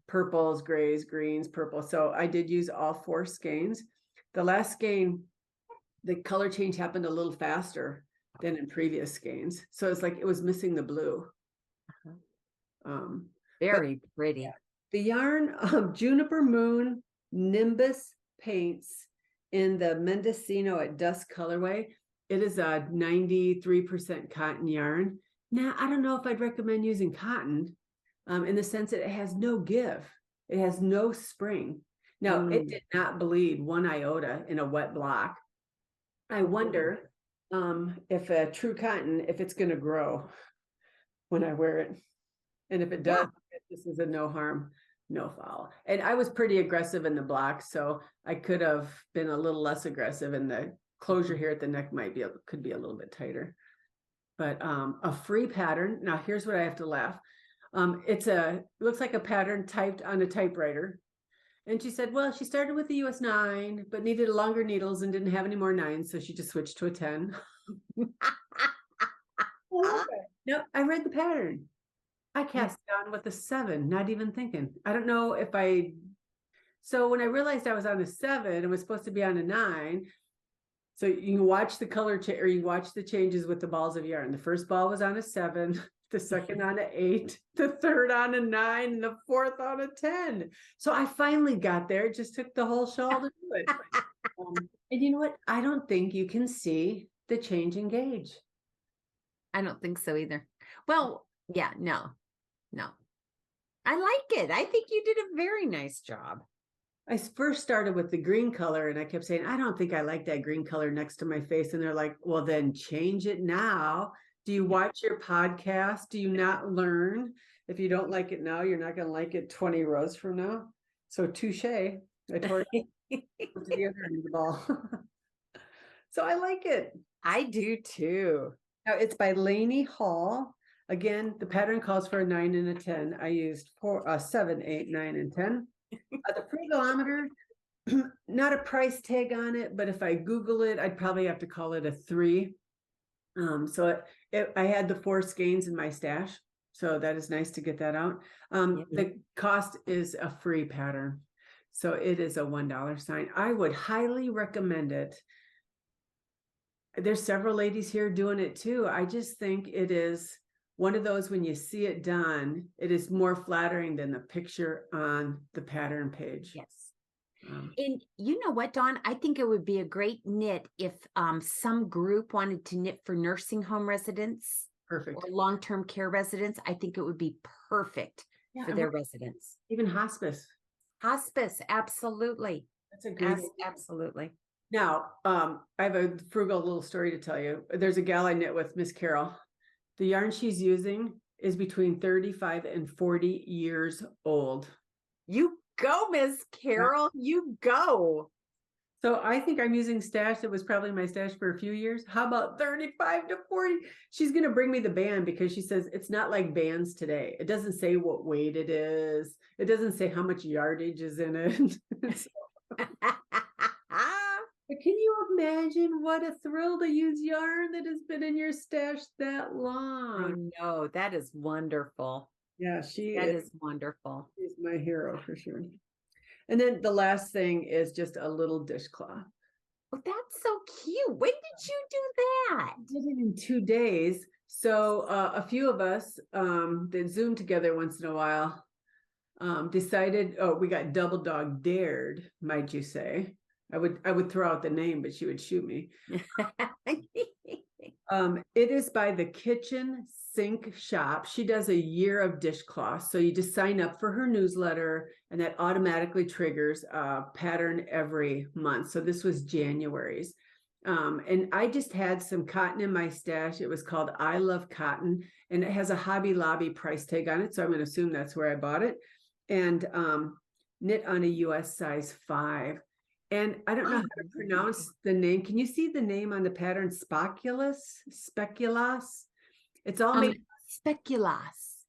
purples, grays, greens, purple. So I did use all 4 skeins. The last skein, the color change happened a little faster than in previous skeins. So it's like it was missing the blue. Very pretty. The yarn Juniper Moon Nimbus Paints in the Mendocino at Dusk colorway. It is a 93% cotton yarn. Now, I don't know if I'd recommend using cotton in the sense that it has no give. It has no spring. Now, it did not bleed 1 iota in a wet block. I wonder if a true cotton, if it's going to grow when I wear it. And if it does, this is a no harm, no foul. And I was pretty aggressive in the block, so I could have been a little less aggressive, and the closure here at the neck could be a little bit tighter. But a free pattern. Now here's what I have to laugh. It looks like a pattern typed on a typewriter. And she said, well, she started with the US 9, but needed longer needles and didn't have any more 9, so she just switched to a 10. No, I read the pattern. I cast down with a 7, not even thinking. I don't know if so when I realized I was on a 7 and was supposed to be on a 9, so you can watch the color or you watch the changes with the balls of yarn. The first ball was on a 7, the second on an 8, the third on a 9, and the fourth on a 10. So I finally got there. It just took the whole shawl to do it. And you know what? I don't think you can see the change in gauge. I don't think so either. Well, yeah, no. I like it. I think you did a very nice job. I first started with the green color, and I kept saying, I don't think I like that green color next to my face. And they're like, well, then change it now. Do you watch your podcast? Do you not learn? If you don't like it now, you're not going to like it 20 rows from now. So touche. I tore it to the other end of the ball. So I like it. I do too. Now it's by Lainey Hall. Again, the pattern calls for a 9 and a 10. I used 7, 8, 9, and 10. The Frugalometer, not a price tag on it, but if I Google it, I'd probably have to call it a 3. So I had the 4 skeins in my stash, so that is nice to get that out. The cost is a free pattern, so it is a $1 sign. I would highly recommend it. There's several ladies here doing it too. I just think it is one of those, when you see it done, it is more flattering than the picture on the pattern page. Yes. And you know what, Dawn? I think it would be a great knit if some group wanted to knit for nursing home residents. Perfect. Or long-term care residents. I think it would be perfect for their residents. Even hospice. Hospice, absolutely. That's a great absolutely. Now, I have a frugal little story to tell you. There's a gal I knit with, Miss Carol. The yarn she's using is between 35 and 40 years old. You go, Miss Carol, you go. So I think I'm using stash that was probably my stash for a few years. How about 35 to 40? She's going to bring me the band because she says it's not like bands today. It doesn't say what weight it is. It doesn't say how much yardage is in it. But can you imagine what a thrill to use yarn that has been in your stash that long? I know, that is wonderful. Yeah, that is wonderful. She's my hero for sure. And then the last thing is just a little dishcloth. Oh, that's so cute. When did you do that? I did it in 2 days. So a few of us that Zoom together once in a while decided, we got double dog dared, might you say. I would throw out the name, but she would shoot me. It is by the Kitchen Sink Shop. She does a year of dishcloths. So you just sign up for her newsletter and that automatically triggers a pattern every month. So this was January's. And I just had some cotton in my stash. It was called I Love Cotton, and it has a Hobby Lobby price tag on it. So I'm going to assume that's where I bought it. And knit on a US size 5. And I don't know how to pronounce the name. Can you see the name on the pattern? Speculas. It's all made speculas.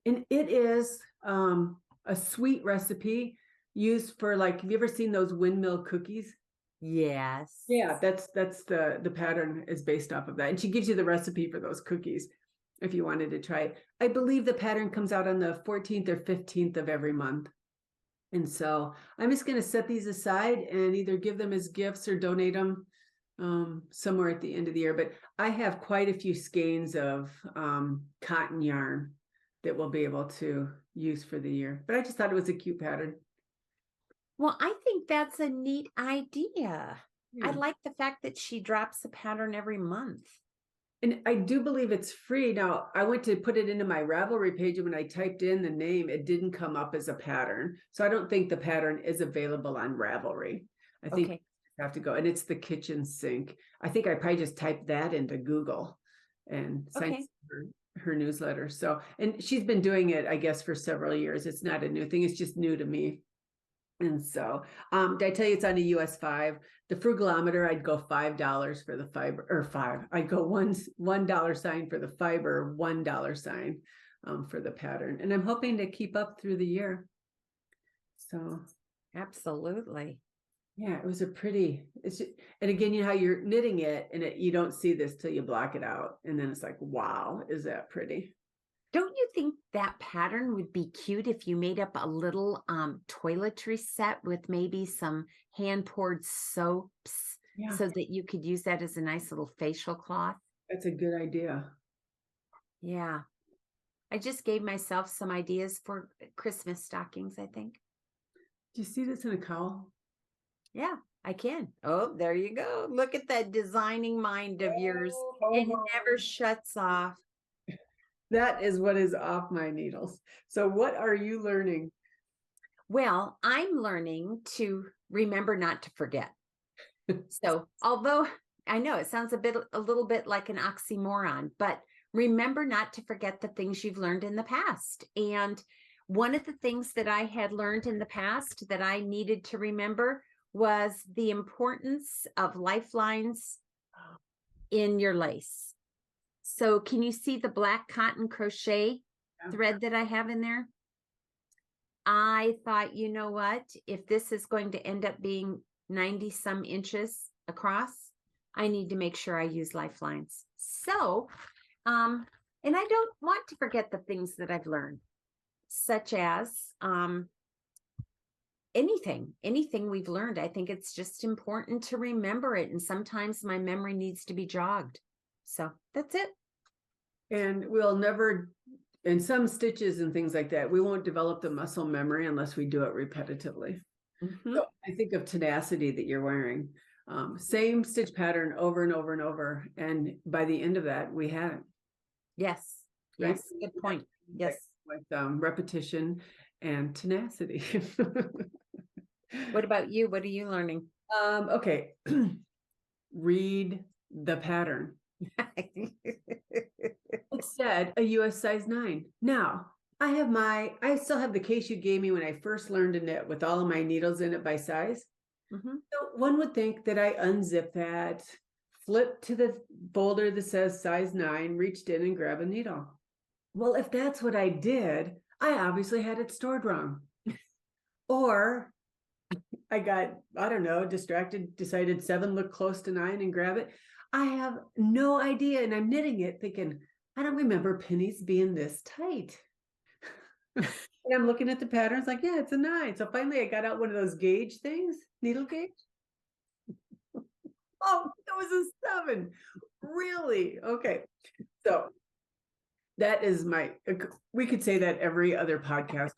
And it is a sweet recipe used for, like, have you ever seen those windmill cookies? Yes. Yeah, that's the pattern is based off of that. And she gives you the recipe for those cookies if you wanted to try it. I believe the pattern comes out on the 14th or 15th of every month. And so I'm just going to set these aside and either give them as gifts or donate them somewhere at the end of the year. But I have quite a few skeins of cotton yarn that we'll be able to use for the year. But I just thought it was a cute pattern. Well, I think that's a neat idea. Yeah. I like the fact that she drops a pattern every month. And I do believe it's free. Now, I went to put it into my Ravelry page, and when I typed in the name, it didn't come up as a pattern. So I don't think the pattern is available on Ravelry. I think you have to go, and it's the kitchen sink. I think I probably just typed that into Google and signed her newsletter. So, and she's been doing it, I guess, for several years. It's not a new thing. It's just new to me. And so, did I tell you it's on a US 5? The Frugalometer, I'd go $5 for the fiber, or 5. I'd go $1 sign for the fiber, $1 sign for the pattern. And I'm hoping to keep up through the year. So, absolutely. Yeah, it was a pretty, and again, you know how you're knitting it and you don't see this till you block it out. And then it's like, wow, is that pretty? Don't you think that pattern would be cute if you made up a little toiletry set with maybe some hand-poured soaps so that you could use that as a nice little facial cloth? That's a good idea. Yeah. I just gave myself some ideas for Christmas stockings, I think. Do you see this in a cowl? Yeah, I can. Oh, there you go. Look at that designing mind of yours. It never shuts off. That is what is off my needles. So what are you learning? Well, I'm learning to remember not to forget. So although I know it sounds a little bit like an oxymoron, but remember not to forget the things you've learned in the past. And One of the things that I had learned in the past that I needed to remember was the importance of lifelines in your lace. So can you see the black cotton crochet thread that I have in there? I thought, you know what, if this is going to end up being 90 some inches across, I need to make sure I use lifelines. So, and I don't want to forget the things that I've learned, such as anything we've learned. I think it's just important to remember it. And sometimes my memory needs to be jogged. So that's it. And we'll never, in some stitches and things like that, we won't develop the muscle memory unless we do it repetitively. So I think of Tenacity that you're wearing. Same stitch pattern over and over and over. And by the end of that, we had it. Yes. Right? Yes. Good point. Yes. With repetition and tenacity. What about you? What are you learning? Okay. Read the pattern. It said a US size 9. Now, I still have the case you gave me when I first learned to knit with all of my needles in it by size. So one would think that I unzip that, flip to the folder that says size 9, reached in and grab a needle. Well, if that's what I did, I obviously had it stored wrong. Or I got, I don't know, distracted, decided 7 looked close to 9 and grab it. I have no idea. And I'm knitting it thinking, I don't remember pennies being this tight. And I'm looking at the patterns like, yeah, it's a 9. So finally I got out one of those gauge things, needle gauge. Oh, that was a 7. Really? Okay. So that is we could say that every other podcast.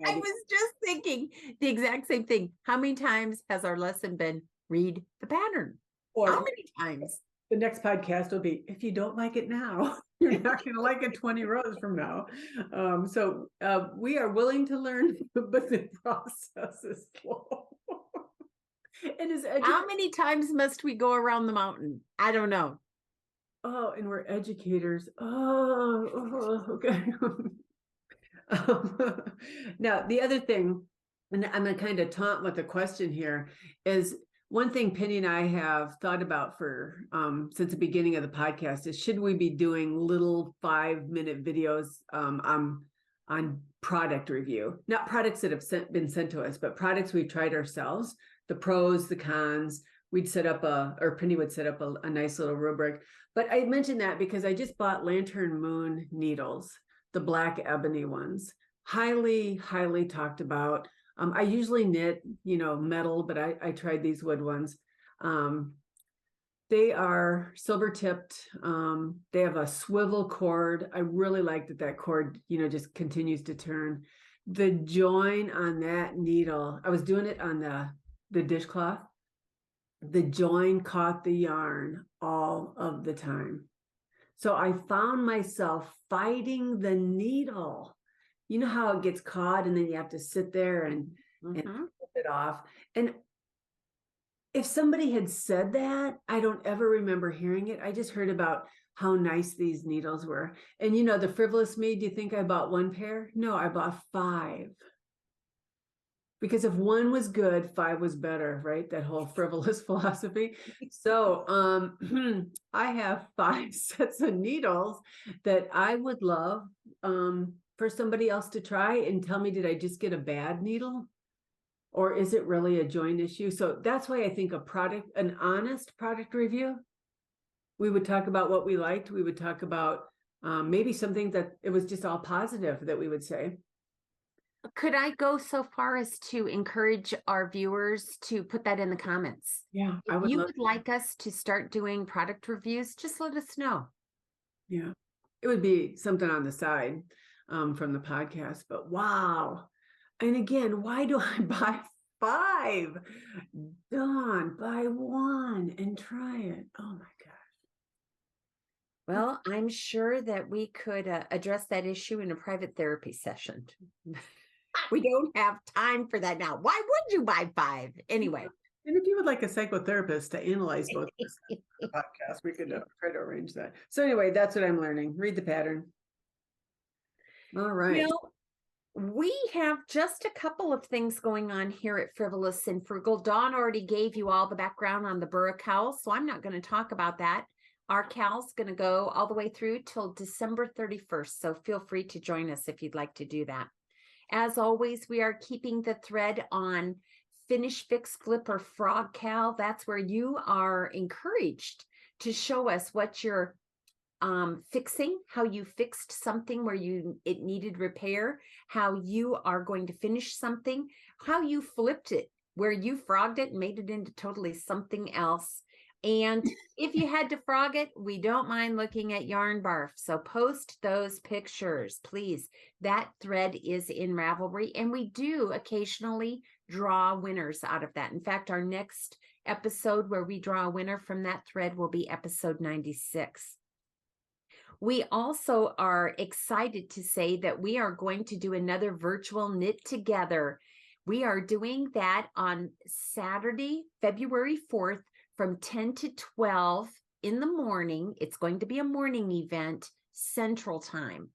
I was just thinking the exact same thing. How many times has our lesson been read the pattern? Or how many times? The next podcast will be, if you don't like it now, you're not going to like it 20 rows from now. So we are willing to learn, but the process is slow. How many times must we go around the mountain? I don't know. Oh, and we're educators. Okay. Now, the other thing, and I'm going to kind of taunt with a question here, is one thing Penny and I have thought about for since the beginning of the podcast is, should we be doing little 5-minute videos on product review? Not products that have been sent to us, but products we've tried ourselves, the pros, the cons. We'd set up Penny would set up a nice little rubric. But I mentioned that because I just bought Lantern Moon needles, the black ebony ones. Highly, highly talked about. I usually knit, metal, but I tried these wood ones. They are silver tipped. They have a swivel cord. I really like that cord, just continues to turn. The join on that needle, I was doing it on the dishcloth. The join caught the yarn all of the time. So I found myself fighting the needle. You know how it gets caught and then you have to sit there and flip it off. And if somebody had said that, I don't ever remember hearing it. I just heard about how nice these needles were. And the Frivolous Me, do you think I bought 1 pair? No, I bought 5. Because if 1 was good, 5 was better, right? That whole frivolous philosophy. So I have 5 sets of needles that I would love for somebody else to try and tell me, did I just get a bad needle? Or is it really a joint issue? So that's why I think an honest product review, we would talk about what we liked. We would talk about maybe something that it was just all positive that we would say. Could I go so far as to encourage our viewers to put that in the comments? Yeah, If you would like us to start doing product reviews, just let us know. Yeah, it would be something on the side from the podcast, but wow. And again, why do I buy 5? Dawn, buy 1 and try it. Oh my gosh. Well, I'm sure that we could address that issue in a private therapy session. We don't have time for that now. Why would you buy 5 anyway? And if you would like a psychotherapist to analyze both podcasts, we could try to arrange that. So anyway, that's what I'm learning. Read the pattern. All right. We have just a couple of things going on here at Frivolous and Frugal. Dawn already gave you all the background on the Berg cowl, so I'm not going to talk about that. Our cowl's going to go all the way through till December 31st, so feel free to join us if you'd like to do that. As always, we are keeping the thread on Finish, Fix, Flip, or Frog Cowl. That's where you are encouraged to show us what you're fixing, how you fixed something where it needed repair, how you are going to finish something, how you flipped it, where you frogged it and made it into totally something else. And if you had to frog it, we don't mind looking at yarn barf. So post those pictures, please. That thread is in Ravelry, and we do occasionally draw winners out of that. In fact, our next episode where we draw a winner from that thread will be episode 96. We also are excited to say that we are going to do another virtual knit together. We are doing that on Saturday, February 4th from 10 to 12 in the morning. It's going to be a morning event, Central Time.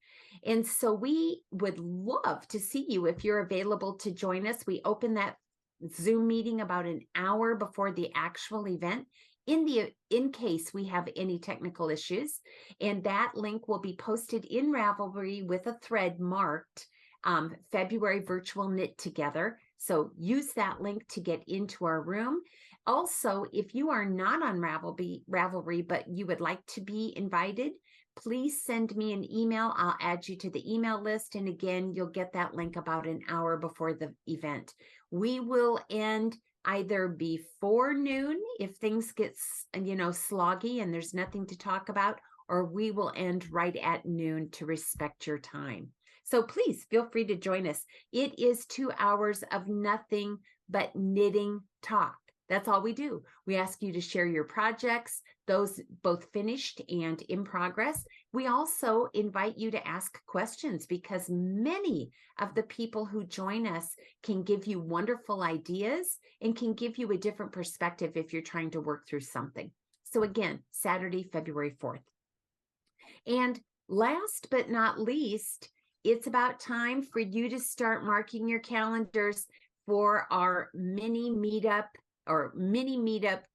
And so we would love to see you if you're available to join us. We open that Zoom meeting about an hour before the actual event in case we have any technical issues. And that link will be posted in Ravelry with a thread marked February Virtual Knit Together. So use that link to get into our room. Also, if you are not on Ravelry, but you would like to be invited, please send me an email. I'll add you to the email list. And again, you'll get that link about an hour before the event. We will end either before noon if things get, sloggy and there's nothing to talk about, or we will end right at noon to respect your time. So please feel free to join us. It is 2 hours of nothing but knitting talk. That's all we do. We ask you to share your projects, those both finished and in progress. We also invite you to ask questions because many of the people who join us can give you wonderful ideas and can give you a different perspective if you're trying to work through something. So again, Saturday, February 4th. And last but not least, it's about time for you to start marking your calendars for our mini meetup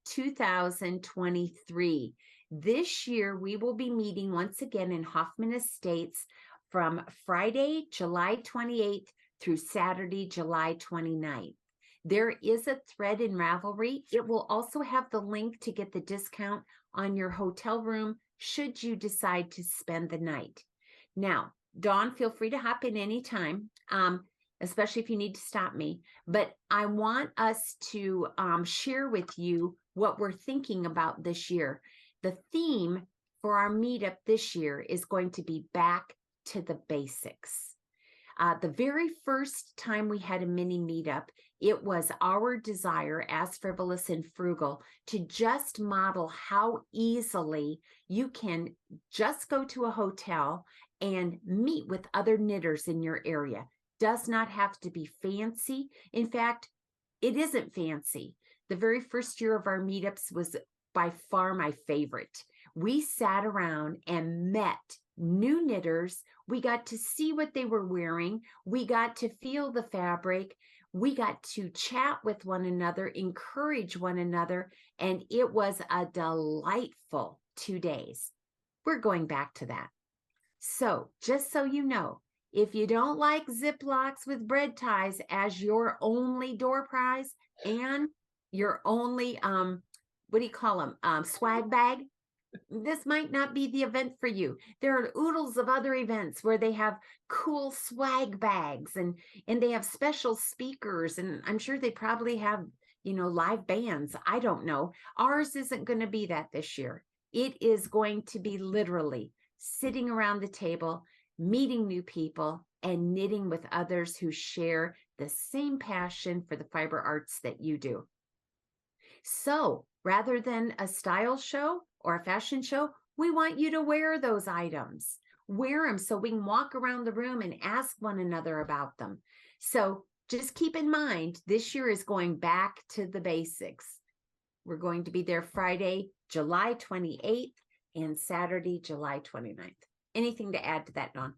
2023. This year, we will be meeting once again in Hoffman Estates from Friday, July 28th through Saturday, July 29th. There is a thread in Ravelry. It will also have the link to get the discount on your hotel room should you decide to spend the night. Now, Dawn, feel free to hop in anytime, especially if you need to stop me. But I want us to share with you what we're thinking about this year. The theme for our meetup this year is going to be back to the basics. The very first time we had a mini meetup, it was our desire as Frivolous and Frugal to just model how easily you can just go to a hotel and meet with other knitters in your area. Does not have to be fancy. In fact, it isn't fancy. The very first year of our meetups was by far my favorite. We sat around and met new knitters. We got to see what they were wearing. We got to feel the fabric. We got to chat with one another, encourage one another, and it was a delightful 2 days. We're going back to that. So just so you know, if you don't like Ziplocs with bread ties as your only door prize and your only, swag bag, this might not be the event for you. There are oodles of other events where they have cool swag bags and they have special speakers, and I'm sure they probably have, live bands. I don't know. Ours isn't going to be that this year. It is going to be literally sitting around the table, meeting new people, and knitting with others who share the same passion for the fiber arts that you do. So rather than a style show or a fashion show, we want you to wear those items. Wear them so we can walk around the room and ask one another about them. So just keep in mind, this year is going back to the basics. We're going to be there Friday, July 28th and Saturday, July 29th. Anything to add to that, Dawn?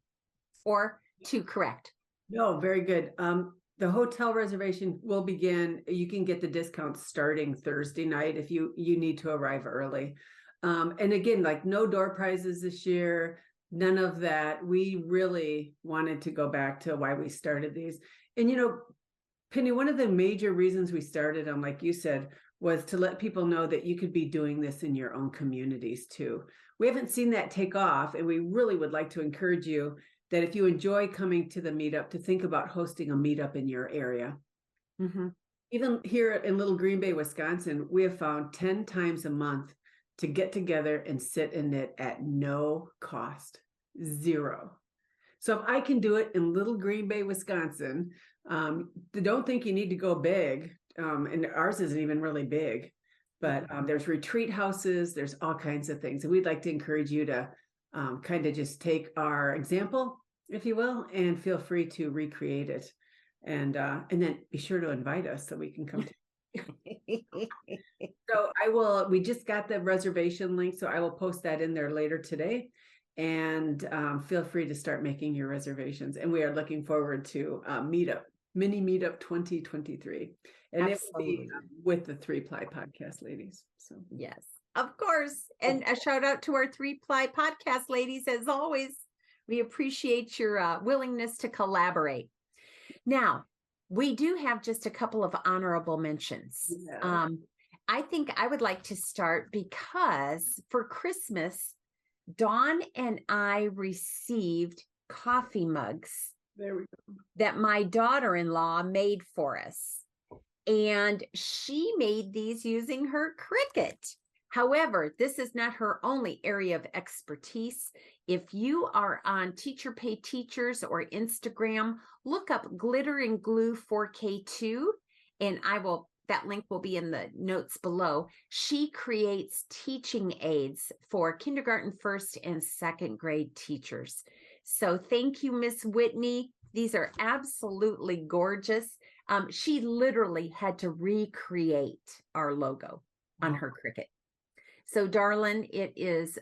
Or to correct? No, very good. The hotel reservation will begin. You can get the discounts starting Thursday night if you need to arrive early. And again, like no door prizes this year, none of that. We really wanted to go back to why we started these. And Penny, one of the major reasons we started them, like you said, was to let people know that you could be doing this in your own communities too. We haven't seen that take off, and we really would like to encourage you that if you enjoy coming to the meetup, to think about hosting a meetup in your area. Mm-hmm. Even here in Little Green Bay, Wisconsin, we have found 10 times a month to get together and sit and knit at no cost, zero. So if I can do it in Little Green Bay, Wisconsin, don't think you need to go big. And ours isn't even really big, but there's retreat houses, there's all kinds of things. And we'd like to encourage you to kind of just take our example, if you will, and feel free to recreate it. And then be sure to invite us so we can come to. So we just got the reservation link, so I will post that in there later today. And feel free to start making your reservations. And we are looking forward to mini meetup 2023. And it will be with the 3-Ply podcast ladies. So yes, of course. And a shout out to our 3-Ply podcast ladies. As always, we appreciate your willingness to collaborate. Now, we do have just a couple of honorable mentions. Yeah. I think I would like to start because for Christmas, Dawn and I received coffee mugs there we go. that my daughter-in-law made for us. And she made these using her Cricut. However, this is not her only area of expertise. If you are on Teacher Pay Teachers or Instagram, look up Glitter and Glue 4K2, and that link will be in the notes below. She creates teaching aids for kindergarten, first and second grade teachers. So thank you, Miss Whitney. These are absolutely gorgeous. She literally had to recreate our logo on her Cricut. So, darling, it is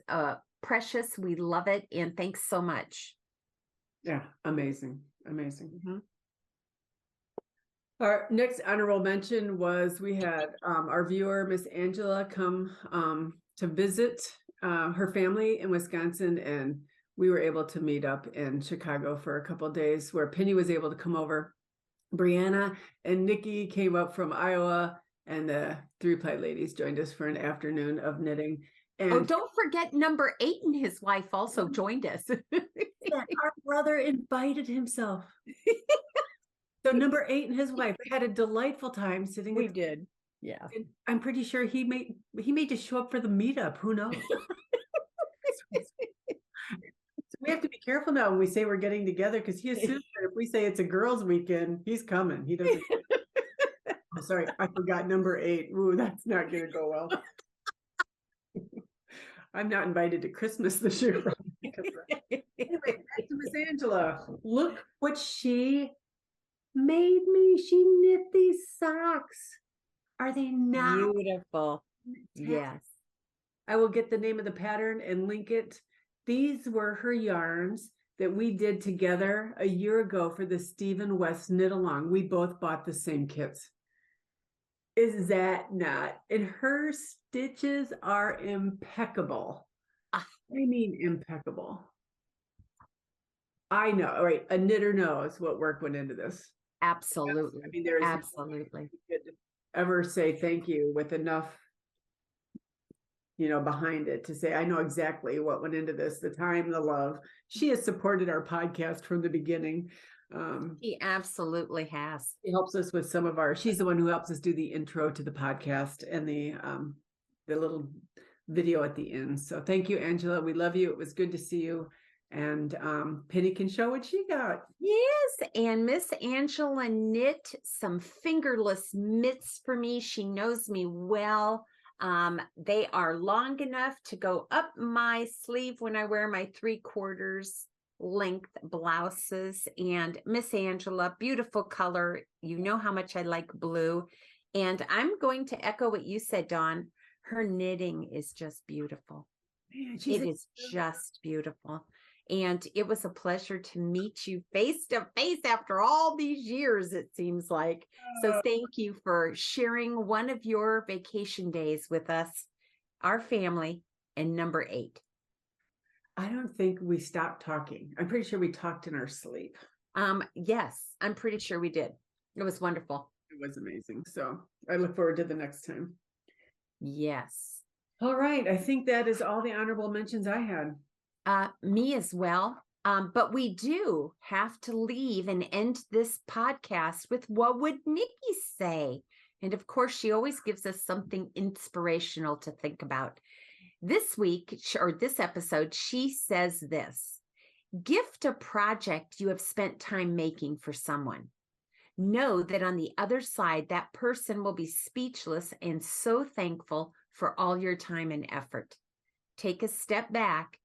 precious. We love it. And thanks so much. Yeah, amazing. Amazing. Mm-hmm. Our next honorable mention was we had our viewer, Miss Angela, come to visit her family in Wisconsin, and we were able to meet up in Chicago for a couple of days where Penny was able to come over. Brianna and Nikki came up from Iowa, and the 3-Ply ladies joined us for an afternoon of knitting. And don't forget number 8 and his wife also joined us. Our brother invited himself. So number 8 and his wife had a delightful time sitting. We did. Yeah. And I'm pretty sure he may just show up for the meetup. Who knows? So we have to be careful now when we say we're getting together, because he assumes that if we say it's a girls' weekend, he's coming. He doesn't. Oh, sorry, I forgot number 8. Ooh, that's not going to go well. I'm not invited to Christmas this year. Anyway, back to Miss Angela. Look what she made me. She knit these socks. Are they not beautiful? Yes. I will get the name of the pattern and link it. These were her yarns that we did together a year ago for the Stephen West Knit Along. We both bought the same kits. Is that not? And her stitches are impeccable. I mean, impeccable. I know, right? A knitter knows what work went into this. Absolutely. I mean, there is absolutely ever say thank you with enough, behind it to say, I know exactly what went into this, the time, the love. She has supported our podcast from the beginning. She absolutely has. She helps us with she's the one who helps us do the intro to the podcast and the little video at the end. So thank you, Angela. We love you. It was good to see you. And Penny can show what she got. Yes, and Miss Angela knit some fingerless mitts for me. She knows me well. They are long enough to go up my sleeve when I wear my 3/4 length blouses. And Miss Angela, beautiful color. You know how much I like blue. And I'm going to echo what you said, Dawn. Her knitting is just beautiful. Man, it is just beautiful. And it was a pleasure to meet you face to face after all these years, it seems like. So thank you for sharing one of your vacation days with us, our family, and number 8. I don't think we stopped talking. I'm pretty sure we talked in our sleep. Yes, I'm pretty sure we did. It was wonderful. It was amazing. So I look forward to the next time. Yes. All right. I think that is all the honorable mentions I had. Me as well. But we do have to leave and end this podcast with what would Nikki say? And of course, she always gives us something inspirational to think about. This week, or this episode, she says this: gift a project you have spent time making for someone. Know that on the other side, that person will be speechless and so thankful for all your time and effort. Take a step back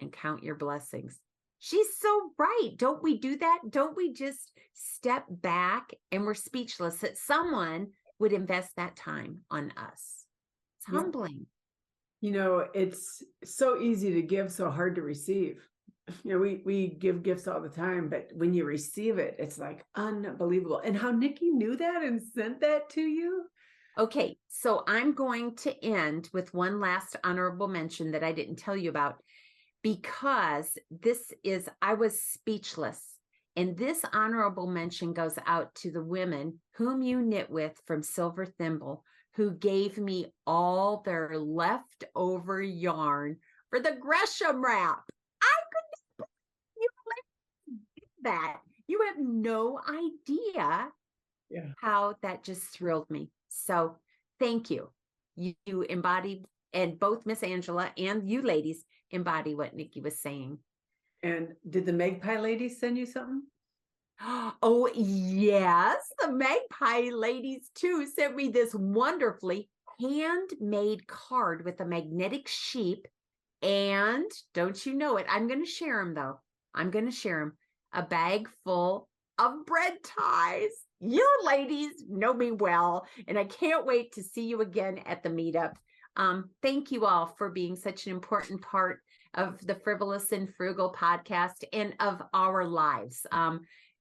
and count your blessings. She's so right. Don't we do that? Don't we just step back and we're speechless that someone would invest that time on us? It's humbling. You know, it's so easy to give, so hard to receive. You know, we give gifts all the time, but when you receive it, it's like unbelievable. And how Nikki knew that and sent that to you. Okay, so I'm going to end with one last honorable mention that I didn't tell you about, because I was speechless. And this honorable mention goes out to the women whom you knit with from Silver Thimble, who gave me all their leftover yarn for the Gresham wrap. I couldn't you did that. You have no idea how that just thrilled me. So thank you. You embodied, and both Miss Angela and you ladies embody what Nikki was saying. And did the Magpie ladies send you something? Oh, yes. The Magpie ladies, too, sent me this wonderfully handmade card with a magnetic sheep. And don't you know it? I'm going to share them, though. I'm going to share them. A bag full of bread ties. You ladies know me well, and I can't wait to see you again at the meetup. Thank you all for being such an important part of the Frivolous and Frugal podcast and of our lives.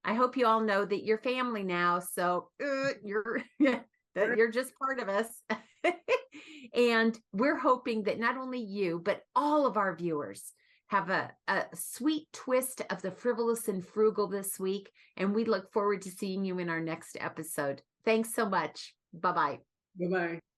I hope you all know that you're family now, so you're just part of us. And we're hoping that not only you, but all of our viewers have a sweet twist of the Frivolous and Frugal this week. And we look forward to seeing you in our next episode. Thanks so much. Bye-bye. Bye-bye.